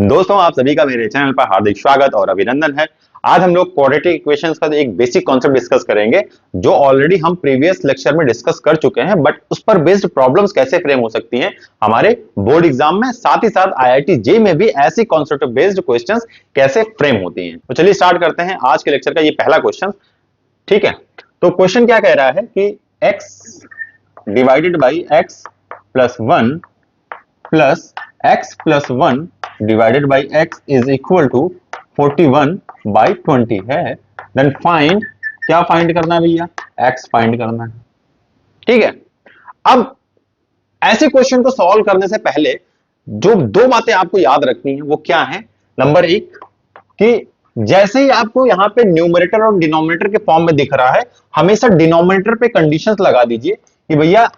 दोस्तों, आप सभी का मेरे चैनल पर हार्दिक स्वागत और अभिनंदन है। आज हम लोग क्वाड्रेटिक इक्वेशंस का एक बेसिक कॉन्सेप्ट डिस्कस करेंगे जो ऑलरेडी हम प्रीवियस लेक्चर में डिस्कस कर चुके हैं, बट उस पर बेस्ड प्रॉब्लम्स कैसे फ्रेम हो सकती हैं हमारे बोर्ड एग्जाम में, साथ ही साथ आईआईटी जेईई में भी ऐसी कॉन्सेप्ट बेस्ड क्वेश्चंस कैसे फ्रेम होती हैं। तो चलिए स्टार्ट करते हैं आज के लेक्चर का ये पहला क्वेश्चन। ठीक है, तो क्वेश्चन क्या कह रहा है कि x divided by x plus 1 plus x plus 1 divided by x is equal to 41 by 20 है। देन फाइंड, क्या फाइंड करना है भैया? x फाइंड करना है। ठीक है, अब ऐसे क्वेश्चन को सॉल्व करने से पहले जो दो बातें आपको याद रखनी है वो क्या है? नंबर एक, कि जैसे ही आपको यहां पे न्यूमरेटर और डिनोमिनेटर के फॉर्म में दिख रहा है, हमेशा डिनोमिनेटर पे कंडीशंस लगा दीजिए कि भैया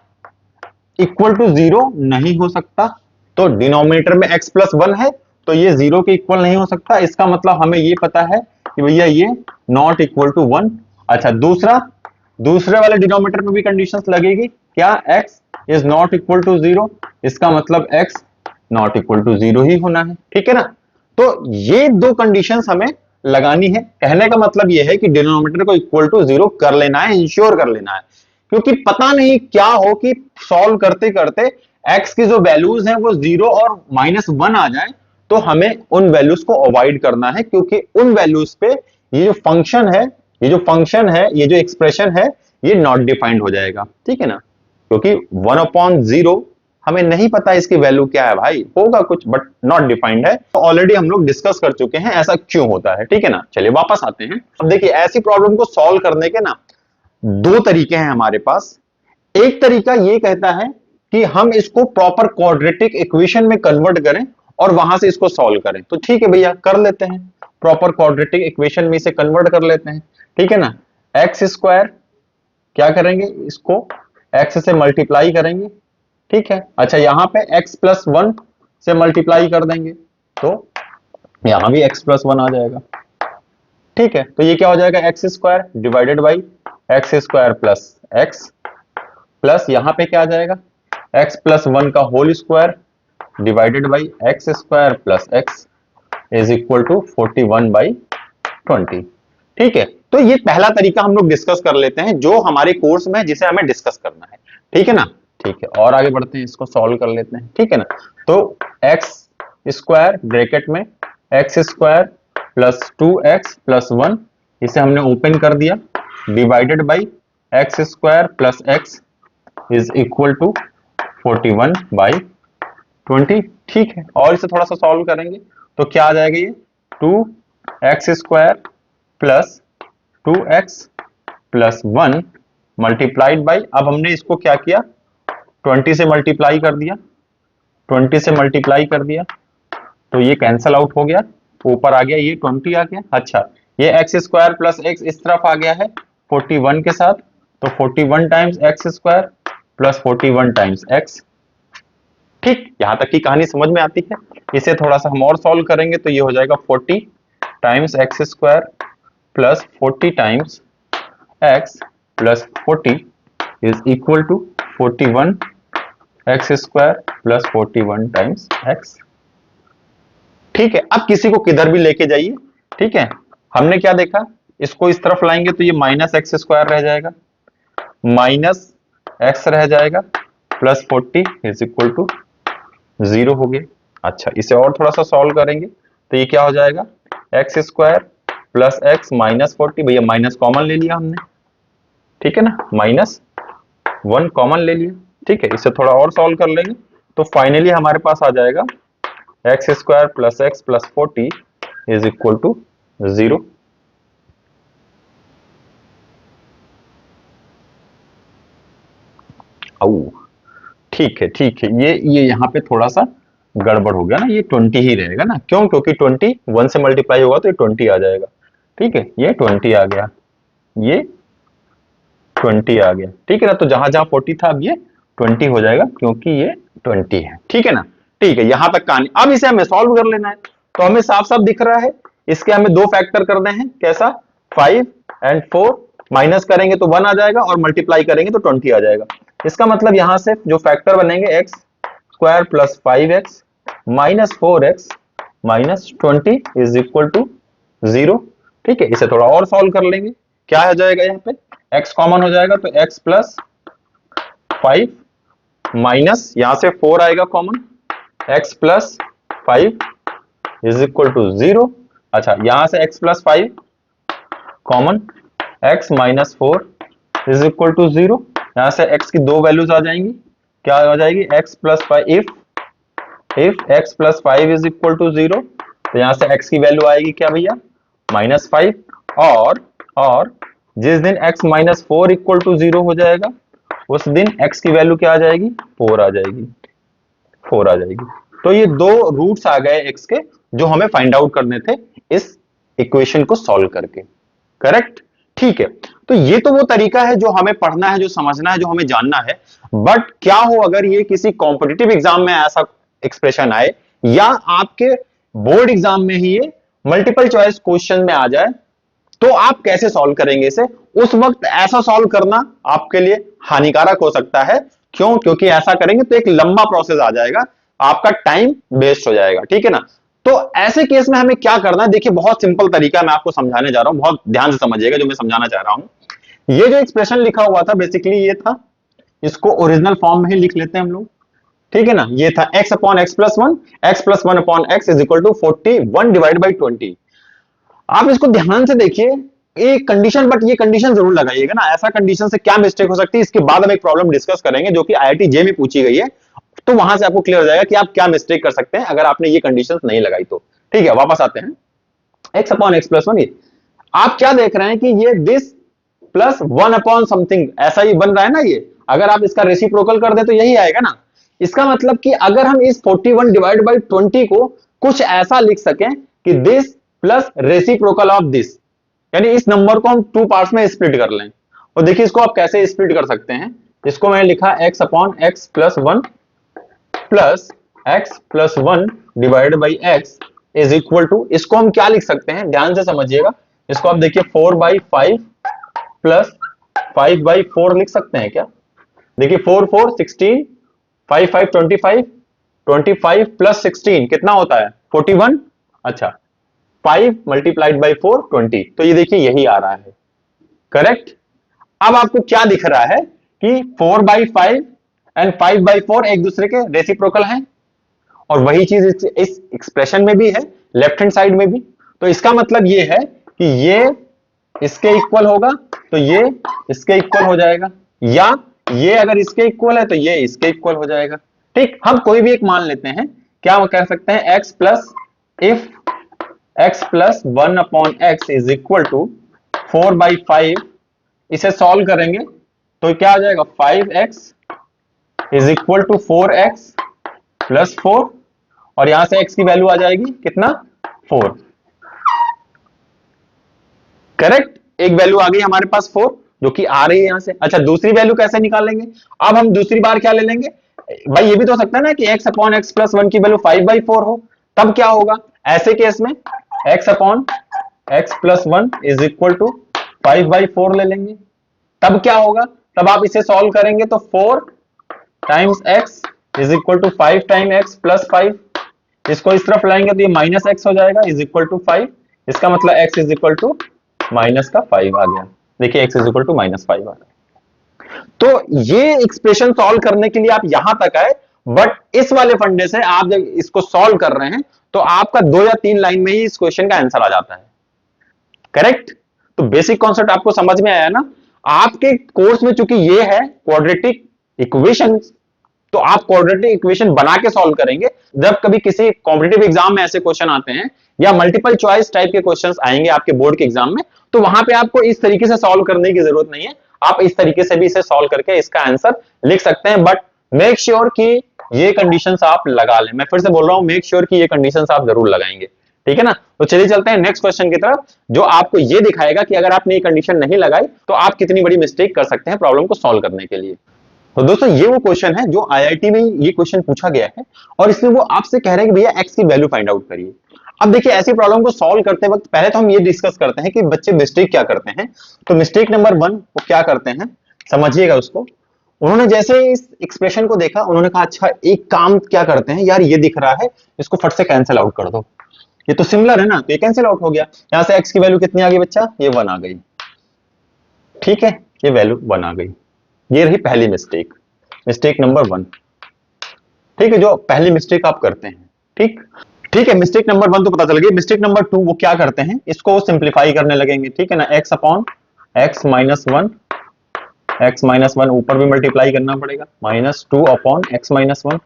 इक्वल टू 0 नहीं हो सकता। तो डिनोमिनेटर में x प्लस 1 है तो ये 0 के इक्वल नहीं हो सकता। इसका मतलब हमें ये पता है कि भैया ये नॉट इक्वल टू 1। अच्छा, दूसरे वाले डिनोमिनेटर में भी कंडीशंस लगेगी क्या? x is not equal to 0, इसका मतलब x नॉट इक्वल टू 0 ही होना है। ठीक है ना? तो ये दो कंडीशंस हमें लगानी है। कहने का मतलब ये है कि डिनोमिनेटर को इक्वल टू 0 कर लेना है, इंश्योर कर लेना है, क्योंकि पता नहीं क्या हो कि सॉल्व करते करते x की जो वैल्यूज हैं वो 0 और -1 आ जाए, तो हमें उन वैल्यूज को अवॉइड करना है, क्योंकि उन वैल्यूज पे ये जो फंक्शन है, ये जो एक्सप्रेशन है, ये नॉट डिफाइंड हो जाएगा। ठीक है ना? क्योंकि 1/0 हमें नहीं पता इसकी वैल्यू क्या है भाई, होगा कुछ बट नॉट डिफाइंड है। तो ऑलरेडी हम लोग डिस्कस कर चुके हैं ऐसा क्यों होता है। ठीक है ना? चलिए वापस आते हैं। अब देखिए, ऐसी प्रॉब्लम को सॉल्व करने के ना दो तरीके हैं हमारे पास। एक तरीका ये कहता है कि हम इसको प्रॉपर क्वाड्रेटिक इक्वेशन में कन्वर्ट करें और वहां से इसको सॉल्व करें। तो ठीक है भैया, कर लेते हैं, प्रॉपर क्वाड्रेटिक इक्वेशन में इसे कन्वर्ट कर लेते हैं। ठीक है ना? एक्स स्क्वायर क्या करेंगे, इसको x से मल्टीप्लाई करेंगे। ठीक है, अच्छा यहां पे x प्लस 1 से मल्टीप्लाई कर देंगे तो यहां भी x प्लस 1 आ जाएगा। ठीक है, तो ये क्या हो जाएगा? X squared divided by x squared plus x, plus यहां पे क्या आ जाएगा? x प्लस 1 का whole squared divided by x squared plus x is equal to 41 by 20। ठीक है, तो ये पहला तरीका हम लोग डिस्कस कर लेते हैं जो हमारे कोर्स में, जिसे हमें डिस्कस करना है। ठीक है ना? ठीक है, और आगे बढ़ते हैं, इसको सॉल्व कर लेते हैं। ठीक है ना? तो एक्स स्क्वायर ब्रैकेट में x squared plus 2x plus 1, इसे हमने ओपन कर दिया, divided by x squared plus x is equal to 41 by 20। ठीक है, और इसे थोड़ा सा सॉल्व करेंगे तो क्या आ जाएगा? ये 2x square plus 2x plus 1 multiplied by, अब हमने इसको क्या किया, 20 से मल्टीप्लाई कर दिया, 20 से मल्टीप्लाई कर दिया तो ये कैंसल आउट हो गया, ऊपर आ गया, ये 20 आ गया। अच्छा, ये एक्स स्क्वायर प्लस एक्स इस तरफ आ गया है 41 के साथ, तो 41 times x squared plus 41 times x. ठीक, यहां तक की कहानी समझ में आती है। इसे थोड़ा सा हम और सॉल्व करेंगे तो ये हो जाएगा 40 times x squared plus 40 times x plus 40 is equal to 41 x squared plus 41 times x. ठीक है, अब किसी को किधर भी लेके जाइए। ठीक है, हमने क्या देखा, इसको इस तरफ लाएंगे तो ये माइनस एक्स स्क्वायर रह जाएगा, माइनस एक्स रह जाएगा, प्लस 40 इज इक्वल टू 0 हो गया। अच्छा, इसे और थोड़ा सा सॉल्व करेंगे तो ये क्या हो जाएगा? X squared plus x minus 40, भैया माइनस कॉमन ले लिया हमने। ठीक है ना? माइनस 1 कॉमन ले लिया। ठीक है, इसे थोड़ा और सॉल्व कर लेंगे तो फाइनली हमारे पास आ जाएगा x squared plus x plus 40 is equal to 0। ठीक है, ठीक है, ये यहां पे थोड़ा सा गड़बड़ हो गया ना, ये 20 ही रहेगा ना। क्यों? क्योंकि 20 1 से मल्टीप्लाई होगा तो ये 20 आ जाएगा। ठीक है, ये 20 आ गया, ये 20 आ गया। ठीक है ना? तो जहां जहां 40 था अब ये 20 हो जाएगा, क्योंकि ये 20 है। ठीक है ना? ठीक है, यहां तक कहानी। अब इसे हमें सॉल्व कर लेना है, तो हमें साफ साफ दिख रहा है, इसके हमें दो फैक्टर करने हैं। कैसा? 5 एंड 4, माइनस करेंगे तो 1 आ जाएगा और मल्टीप्लाई करेंगे तो 20 आ जाएगा। इसका मतलब यहां से जो फैक्टर बनेंगे, x squared plus 5x minus 4x minus 20 is equal to 0। ठीक है, इसे थोड़ा और सॉल्व कर लेंगे। क्या हो जाएगा, यहाँ पे x कॉमन हो जाएगा तो x प्लस 5 माइनस यहां से 4 आएगा common, x plus 5 is equal to 0। अच्छा, यहां से x plus 5 common, x minus 4 is equal to 0। यहां से x की दो वैल्यूज आ जाएंगी, क्या आ जाएगी, x plus 5 if x plus 5 is equal to 0, तो यहां से x की वैल्यू आएगी क्या भैया, माइनस 5। और जिस दिन x माइनस 4 इक्वल टू 0 हो जाएगा उस दिन x की वैल्यू क्या आ जाएगी, 4 आ जाएगी, 4 आ जाएगी। तो ये दो रूट्स आ गए x के जो हमें फाइंड आउट करने थे इस इक्वेशन को सॉल्व करके। करेक्ट, ठीक है। तो ये तो वो तरीका है जो हमें पढ़ना है, जो समझना है, जो हमें जानना है। बट क्या हो अगर ये किसी कॉम्पिटिटिव एग्जाम में ऐसा एक्सप्रेशन आए, या आपके बोर्ड एग्जाम में ही ये मल्टीपल चॉइस क्वेश्चन में आ जाए, तो आप कैसे सॉल्व करेंगे इसे। उस वक्त ऐसा सॉल्व करना आपके लिए हानिकारक हो सकता है। क्यों, क्योंकि ऐसा करेंगे तो एक लंबा प्रोसेस आ जाएगा, आपका टाइम वेस्ट हो जाएगा। ठीक है ना। तो ऐसे केस में हमें क्या करना है, देखिए बहुत सिंपल तरीका मैं आपको समझाने जा रहा हूं, बहुत ध्यान से समझिएगा जो मैं समझाना चाह रहा हूं। ये जो एक्सप्रेशन लिखा हुआ था बेसिकली ये था, इसको ओरिजिनल फॉर्म में ही लिख लेते हैं हम लोग। ठीक है ना, ये था x upon x plus 1, x plus 1 upon x is equal to 41 divide by 20। आप इसको ध्यान से देखिए, एक कंडीशन, बट ये कंडीशन जरूर लगाइएगा ना, ऐसा कंडीशन से क्या मिस्टेक हो सकती है इसके बाद हम एक प्रॉब्लम डिस्कस करेंगे जो कि आईआईटी जे में पूछी गई है। तो वहां से आपको क्लियर हो जाएगा कि आप क्या मिस्टेक कर सकते हैं अगर आपने ये कंडीशंस नहीं लगाई तो। ठीक है, वापस आते हैं, एक्स अपॉन एक्स प्लस 1, आप क्या देख रहे हैं कि ये दिस प्लस 1 अपॉन समथिंग ऐसा ही बन रहा है ना। ये अगर आप इसका रेसिप्रोकल कर दे तो यही आएगा ना। इसका मतलब कि अगर हम इस 41 डिवाइड बाई 20 को कुछ ऐसा लिख सकें कि this plus reciprocal of this, यानी इस नंबर को हम टू पार्ट्स में स्प्लिट कर लें। और देखिए इसको आप कैसे स्प्लिट कर सकते हैं, इसको मैंने लिखा x upon x plus 1 plus x plus 1 divide by x is equal to, इसको हम क्या लिख सकते हैं, ध्यान से समझिएगा। इसको आप देखिए 4/5 प्लस 5/4 लिख सकते हैं क्या। देखिए 4 4 16, 5 5 25, 25 प्लस 16 कितना होता है 41। अच्छा, 5 मल्टीप्लाइड बाई 4 20, तो ये देखिए यही आ रहा है। करेक्ट। अब आपको क्या दिख रहा है कि 4/5 एंड 5/4 एक दूसरे के रेसिप्रोकल हैं, और वही चीज इस एक्सप्रेशन में भी है, लेफ्ट हैंड साइड में भी। तो इसका मतलब ये है कि ये इसके इक्वल होगा तो ये इसके इक्वल हो जाएगा, या ये अगर इसके इक्वल है तो ये इसके इक्वल हो जाएगा। ठीक, हम कोई भी एक मान लेते हैं, क्या कह सकते हैं, x plus if x plus 1 upon x is equal to 4/5, इसे सॉल्व करेंगे तो क्या आ जाएगा, 5x is equal to 4x plus 4, और यहां से x की वैल्यू आ जाएगी कितना, 4। करेक्ट, एक वैल्यू आ गई हमारे पास 4 जो कि आ रही है यहां से। अच्छा, दूसरी वैल्यू कैसे निकालेंगे, अब हम दूसरी बार क्या ले लेंगे भाई, ये भी तो हो सकता है ना कि x अपॉन एक्स प्लस 1 की वैल्यू 5/4 हो, तब क्या होगा, ऐसे केस में x upon x plus 1 is equal to 5/4 ले लेंगे, तब क्या होगा, तब आप इसे सॉल्व करेंगे तो 4 times x is equal to 5 time x plus 5, इसको इस तरफ लाएंगे तो ये माइनस x हो जाएगा इज इक्वल टू 5, इसका मतलब x is equal to minus का 5 आ गया। देखिए x is equal to minus 5 आ गया। तो ये एक्सप्रेशन सॉल्व करने के लिए आप यहां तक आए, बट इस वाले फंडे से आप जब इसको सॉल्व कर रहे हैं तो आपका 2 या 3 लाइन में ही इस क्वेश्चन का आंसर आ जाता है। करेक्ट, तो बेसिक कॉन्सेप्ट आपको समझ में आया ना। आपके कोर्स में चूंकि ये है क्वाड्रेटिक इक्वेशन, तो आप क्वाड्रेटिक इक्वेशन बना के सॉल्व करेंगे। जब कभी किसी कॉम्पिटिटिव एग्जाम में ऐसे क्वेश्चन आते हैं या मल्टीपल चॉइस टाइप के क्वेश्चंस आएंगे आपके बोर्ड के एग्जाम में, तो वहां पे आपको इस तरीके से सॉल्व करने की जरूरत नहीं है, आप इस तरीके से भी इसे सॉल्व करके इसका आंसर लिख सकते हैं। बट मेक श्योर कि ये कंडीशंस आप लगा लें। मैं फिर से बोल रहा हूं, मेक श्योर कि ये कंडीशंस आप जरूर लगाएंगे। ठीक है ना। तो चलिए चलते हैं नेक्स्ट क्वेश्चन की तरफ, जो आपको ये दिखाएगा कि अगर आपने ये कंडीशन नहीं लगाई तो आप कितनी बड़ी मिस्टेक कर सकते हैं प्रॉब्लम को सॉल्व करने के लिए। तो दोस्तों ये वो क्वेश्चन है जो आईआईटी में ये क्वेश्चन पूछा गया है, और इसमें वो आपसे कह रहे हैं कि भैया एक्स की वैल्यू फाइंड आउट करिए। अब देखिए ऐसी प्रॉब्लम को सॉल्व करते वक्त पहले तो हम ये डिस्कस करते हैं कि बच्चे मिस्टेक क्या करते हैं। तो मिस्टेक नंबर 1 वो क्या करते हैं, समझिएगा उसको। उन्होंने जैसे इस एक्सप्रेशन को देखा, उन्होंने कहा अच्छा एक काम क्या करते हैं यार, ये दिख रहा है, इसको फट से कैंसिल आउट कर दो। ये तो सिमिलर है ना, तो ये कैंसिल आउट हो गया। यहां से x की वैल्यू कितनी आ गई बच्चा, ये 1 आ गई। ठीक है, ये वैल्यू 1 आ गई। ये रही पहली मिस्टेक, मिस्टेक नंबर 1। ठीक है, जो पहली मिस्टेक आप करते हैं। ठीक, ठीक है, मिस्टेक नंबर 1 तो पता चल गई। मिस्टेक नंबर 2 वो क्या करते हैं, इसको सिंप्लीफाई करने लगेंगे। ठीक है ना, x upon x minus 1, x minus 1 ऊपर भी मल्टीप्लाई करना पड़ेगा, minus 2 upon x minus 1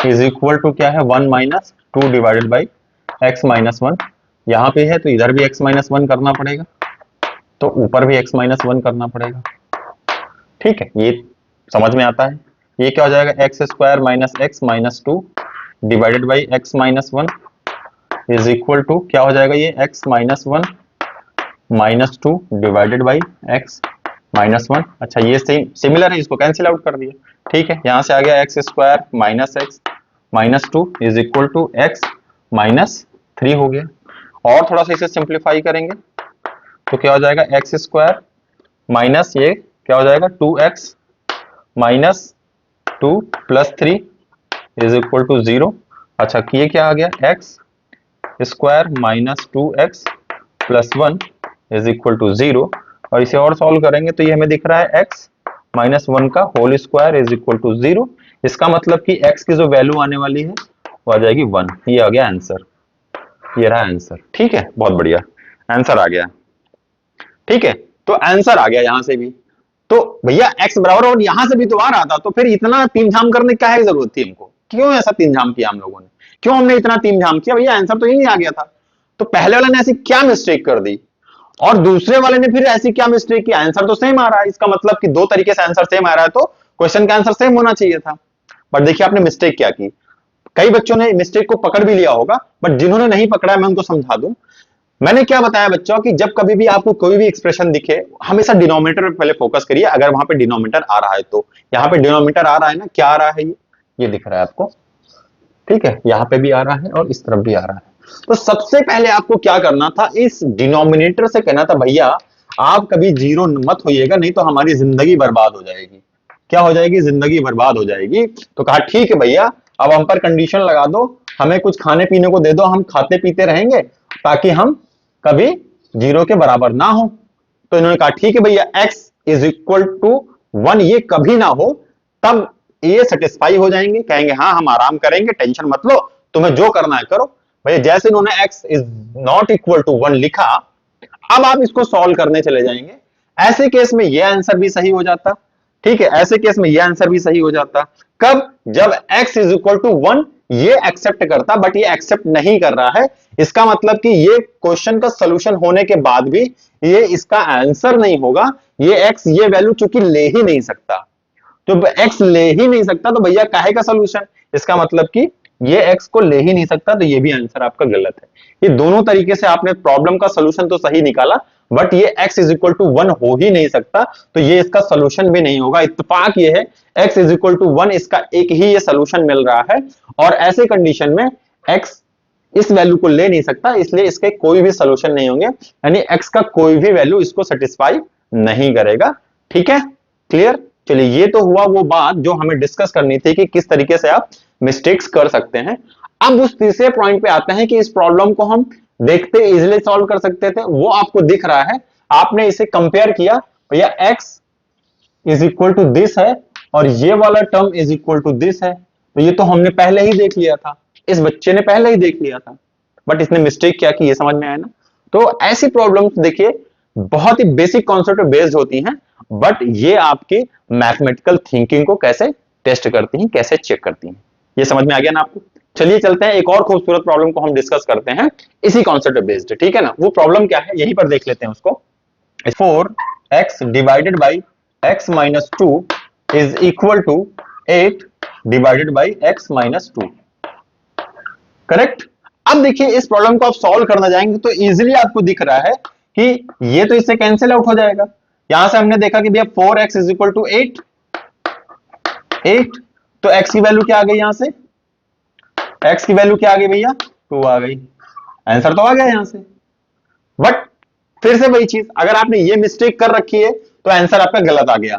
is equal to क्या है, 1 minus 2 divided by x minus 1। यहां पे है तो इधर भी x माइनस 1 करना पड़ेगा, तो ऊपर भी x माइनस 1 करना पड़ेगा। ठीक है, ये समझ में आता है। ये क्या हो जाएगा, x squared minus x minus 2 divided by x minus 1 is equal to क्या हो जाएगा, ये x minus 1 minus 2 divided by x minus 1। अच्छा, ये सेम सिमिलर है, इसको कैंसिल आउट कर दिया। ठीक है, यहां से आ गया x squared minus x minus 2 is equal to x minus 3 हो गया। और थोड़ा सा इसे सिंप्लीफाई करेंगे तो क्या हो जाएगा, एक्स स्क्वायर माइनस ये क्या हो जाएगा, 2x minus 2 plus 3 is equal to 0। अच्छा, ये क्या आ गया, x squared minus 2x plus 1 is equal to 0। और इसे और सॉल्व करेंगे तो ये हमें दिख रहा है x माइनस 1 का whole squared is equal to 0। इसका मतलब कि x की जो वैल्यू आने वाली है वो आ जाएगी 1। ये आ गया आंसर, ये रहा आंसर। ठीक है, बहुत बढ़िया, आंसर आ गया। ठीक है, तो आंसर आ गया यहां से भी। तो भैया x बराबर, और यहां से भी तो आ रहा था, तो फिर इतना तीन झाम करने की क्या जरूरत थी हमको, क्यों ऐसा तीन झाम किया हम लोगों ने, क्यों हमने इतना तीन झाम किया, भैया आंसर तो यही आ गया था। तो पहले वाले ने ऐसी क्या मिस्टेक कर दी और दूसरे वाले ने फिर ऐसी क्या मिस्टेक की, आंसर तो सेम आ रहा है। इसका मतलब कि दो तरीके से आंसर सेम आ रहा है, तो क्वेश्चन का आंसर सेम होना चाहिए था। बट देखिए आपने मिस्टेक क्या की, कई बच्चों ने मिस्टेक को पकड़ भी लिया होगा, बट जिन्होंने नहीं पकड़ा है मैं उनको समझा दूं। मैंने क्या बताया बच्चों कि जब कभी भी आपको कोई भी एक्सप्रेशन दिखे, हमेशा डिनोमिनेटर पे पहले फोकस करिए, अगर वहां पे डिनोमिनेटर आ रहा है तो। यहाँ पे डिनोमिनेटर आ रहा है ना, क्या आ रहा है, ये दिख रहा है आपको। ठीक है, यहाँ पे भी आ रहा है और इस तरफ भी आ रहा है। तो सबसे पहले आपको क्या करना था, इस डिनोमिनेटर से कहना था भैया आप कभी जीरो मत होइएगा, नहीं तो हमारी जिंदगी बर्बाद हो जाएगी। क्या हो जाएगी, जिंदगी बर्बाद हो जाएगी। तो कहा ठीक है भैया, अब हम पर कंडीशन लगा दो, हमें कुछ खाने पीने को दे दो, हम खाते पीते रहेंगे ताकि हम कभी जीरो के बराबर ना हो। तो इन्होंने कहा ठीक है भैया, x इज इक्वल टू 1 ये कभी ना हो, तब ये सेटिस्फाई हो जाएंगे, कहेंगे हाँ हम आराम करेंगे, टेंशन मत लो, तुम्हें जो करना है करो। भैया जैसे इन्होंने x is not equal to 1 लिखा, अब आप इसको सॉल्व करने चले जाएंगे। ऐसे केस में ये आंसर भी सही हो जाता। ठीक है, ऐसे केस में ये आंसर भी सही हो जाता। कब, जब x इज इक्वल टू 1 ये एक्सेप्ट करता, बट ये एक्सेप्ट नहीं कर रहा है। इसका मतलब कि ये क्वेश्चन का सॉल्यूशन होने के बाद भी ये इसका आंसर नहीं होगा। ये x ये वैल्यू चूंकि ले ही नहीं सकता, तो x ले ही नहीं सकता तो भैया काहे का सॉल्यूशन, इसका मतलब कि ये x को ले ही नहीं सकता, तो ये भी आंसर आपका गलत है। ये दोनों तरीके से आपने प्रॉब्लम का सॉल्यूशन तो सही निकाला, बट ये x इज इक्वल टू 1 हो ही नहीं सकता, तो ये इसका सॉल्यूशन भी नहीं होगा। इत्तेफाक ये है x इज इक्वल टू 1 इसका एक ही ये सॉल्यूशन मिल रहा है, और ऐसे कंडीशन में x इस वैल्यू को ले नहीं सकता, इसलिए इसके कोई भी सॉल्यूशन नहीं होंगे, यानी x का कोई भी वैल्यू इसको सेटिस्फाई नहीं करेगा। ठीक है, क्लियर। चलिए, ये तो हुआ वो बात जो हमें डिस्कस करनी थी कि किस तरीके से आप मिस्टेक्स कर सकते हैं। अब उस तीसरे पॉइंट पे आते हैं कि इस प्रॉब्लम को हम देखते इजीली सॉल्व कर सकते थे, वो आपको दिख रहा है। आपने इसे कंपेयर किया, भैया x is equal to this है और ये वाला term is equal to this है, तो ये तो हमने पहले ही देख लिया था, इस बच्चे ने पहले ही देख लिया था, बट इसने मिस्टेक क्या की ये समझ में आया ना। तो ऐसी प्रॉब्लम्स देखिए बहुत ही बेसिक कॉन्सेप्ट पे बेस्ड होती हैं, बट ये आपके मैथमेटिकल थिंकिंग को कैसे टेस्ट करती हैं, कैसे चेक करती हैं, ये समझ में आ गया ना आपको। चलिए चलते हैं, एक और खूबसूरत प्रॉब्लम को हम डिस्कस करते हैं इसी कॉन्सेप्ट पे बेस्ड। ठीक है ना, वो प्रॉब्लम क्या है यहीं पर देख लेते हैं उसको। 4x divided by x minus 2 is equal to 8 divided by x minus 2। Correct. अब देखिए इस प्रॉब्लम को आप सॉल्व करना जाएंगे तो इजीली आपको दिख रहा है कि ये तो इससे कैंसिल आउट हो जाएगा। यहां से हमने देखा कि भैया 4x इज इक्वल टू 8, तो x की वैल्यू क्या आ गई, यहां से x की वैल्यू क्या आ गई भैया, 2 आ गई। आंसर तो आ गया यहां से, बट फिर से वही चीज, अगर आपने ये मिस्टेक कर रखी है तो आंसर आपका गलत आ गया।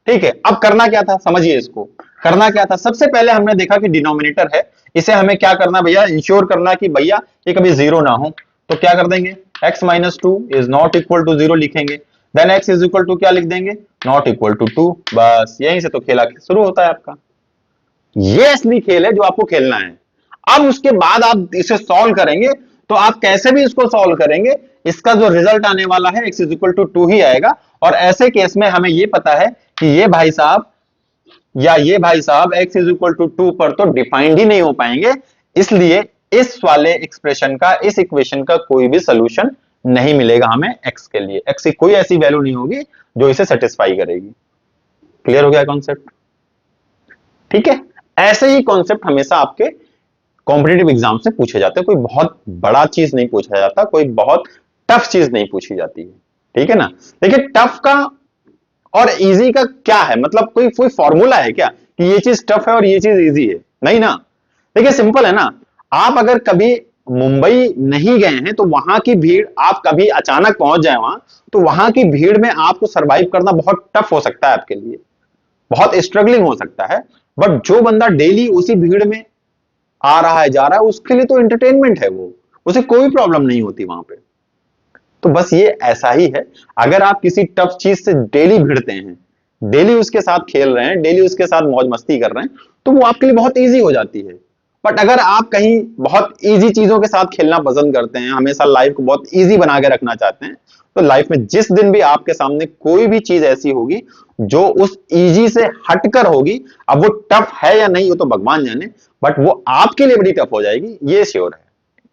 ठीक है, अब करना क्या था समझिए इसको। करना क्या था, सबसे पहले हमने देखा कि डिनोमिनेटर है, इसे हमें क्या करना भैया, इंश्योर करना कि भैया ये कभी जीरो ना हो। तो क्या कर देंगे, x minus two is not equal to zero लिखेंगे, then x is equal to क्या लिख देंगे, नॉट इक्वल टू टू। बस यहीं से तो खेला शुरू होता है आपका। ये असली खेल है जो आपको खेलना है। अब उसके बाद आप इसे सॉल्व करेंगे, तो आप कैसे भी इसको सॉल्व करेंगे, इसका जो रिजल्ट आने वाला है x is equal to two ही आएगा। और ऐसे केस में हमें ये पता है कि ये भाई साहब या ये भाई साहब x is equal to two पर तो डिफाइंड ही नहीं हो पाएंगे, इसलिए इस वाले एक्सप्रेशन का, इस इक्वेशन का कोई भी सोल्यूशन नहीं मिलेगा हमें x के लिए। x की कोई ऐसी वैल्यू नहीं होगी जो इसे सेटिस्फाई करेगी। क्लियर हो गया कॉन्सेप्ट? ठीक है, ऐसे ही कॉन्सेप्ट हमेशा आपके कॉम्पिटेटिव एग्जाम से पूछे जाते हैं। कोई बहुत बड़ा चीज नहीं पूछा जाता, कोई बहुत टफ चीज नहीं पूछी जाती है। ठीक है ना? देखिए टफ का और इजी का क्या है, मतलब कोई कोई फॉर्मूला है क्या कि ये चीज टफ है और ये चीज इजी है? नहीं ना। देखिए सिंपल है ना, आप अगर कभी मुंबई नहीं गए हैं तो वहां की भीड़, आप कभी अचानक पहुंच जाए वहां, तो वहां की भीड़ में आपको सरवाइव करना बहुत टफ हो सकता है आपके लिए, बहुत स्ट्रगलिंग हो सकता है। बट जो बंदा डेली उसी भीड़ में आ रहा है, जा रहा है, उसके लिए तो एंटरटेनमेंट है वो, उसे कोई प्रॉब्लम नहीं होती वहां पे। तो बस ये ऐसा ही है, अगर आप किसी टफ चीज से डेली भिड़ते हैं, डेली उसके साथ खेल रहे हैं, डेली उसके साथ मौज मस्ती कर रहे हैं, तो वो आपके लिए बहुत इजी हो जाती है। बट अगर आप कहीं बहुत इजी चीजों के साथ खेलना पसंद करते हैं, हमेशा लाइफ को बहुत इजी बना के रखना चाहते हैं, तो लाइफ में जिस दिन भी आपके सामने कोई भी चीज ऐसी होगी जो उस इजी से हटकर होगी, अब वो टफ है या नहीं वो तो भगवान जाने, बट वो आपके लिए बड़ी टफ हो जाएगी, ये श्योर है।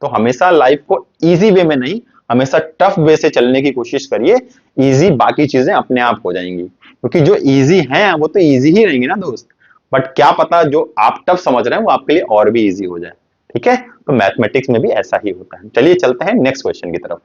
तो हमेशा लाइफ को इजी वे में नहीं, हमेशा टफ वे से चलने की कोशिश करिए। इजी बाकी चीजें अपने आप हो जाएंगी, क्योंकि जो इजी हैं वो तो इजी ही रहेंगी ना दोस्त। बट क्या पता जो आप टफ समझ रहे हैं वो आपके लिए और भी इजी हो जाए। ठीक है, तो मैथमेटिक्स में भी ऐसा ही होता है। चलिए चलते हैं नेक्स्ट क्वेश्चन की तरफ।